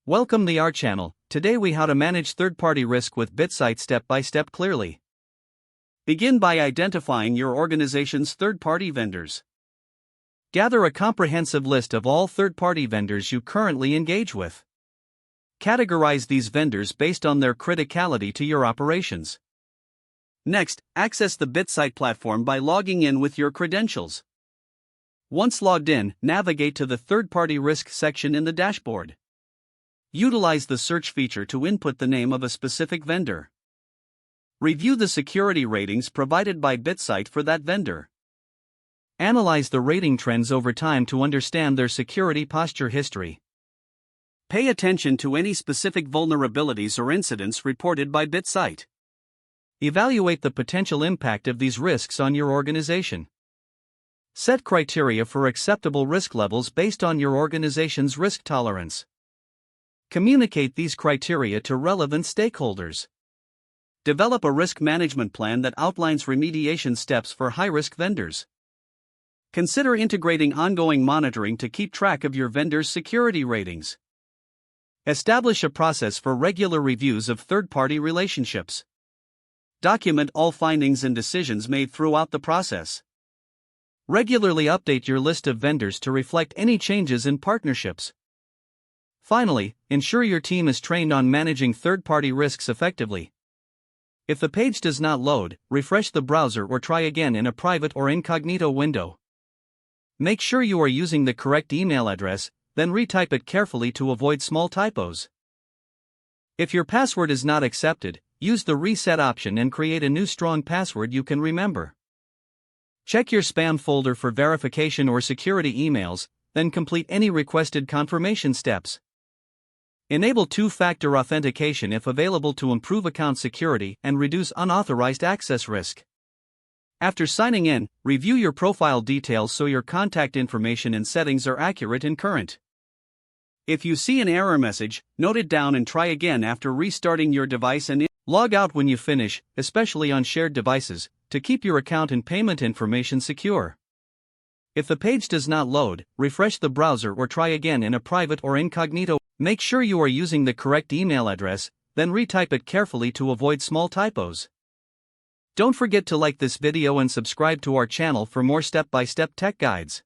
Welcome to our channel. Today we how to manage third-party risk with BitSight step by step clearly. Begin by identifying your organization's third-party vendors. Gather a comprehensive list of all third-party vendors you currently engage with. Categorize these vendors based on their criticality to your operations. Next, access the BitSight platform by logging in with your credentials. Once logged in, navigate to the third-party risk section in the dashboard. Utilize the search feature to input the name of a specific vendor. Review the security ratings provided by BitSight for that vendor. Analyze the rating trends over time to understand their security posture history. Pay attention to any specific vulnerabilities or incidents reported by BitSight. Evaluate the potential impact of these risks on your organization. Set criteria for acceptable risk levels based on your organization's risk tolerance. Communicate these criteria to relevant stakeholders. Develop a risk management plan that outlines remediation steps for high-risk vendors. Consider integrating ongoing monitoring to keep track of your vendor's security ratings. Establish a process for regular reviews of third-party relationships. Document all findings and decisions made throughout the process. Regularly update your list of vendors to reflect any changes in partnerships. Finally, ensure your team is trained on managing third-party risks effectively. If the page does not load, refresh the browser or try again in a private or incognito window. Make sure you are using the correct email address, then retype it carefully to avoid small typos. If your password is not accepted, use the reset option and create a new strong password you can remember. Check your spam folder for verification or security emails, then complete any requested confirmation steps. Enable two-factor authentication if available to improve account security and reduce unauthorized access risk. After signing in, review your profile details so your contact information and settings are accurate and current. If you see an error message, note it down and try again after restarting your device and log out when you finish, especially on shared devices, to keep your account and payment information secure. If the page does not load, refresh the browser or try again in a private or incognito. Make sure you are using the correct email address, then retype it carefully to avoid small typos. Don't forget to like this video and subscribe to our channel for more step-by-step tech guides.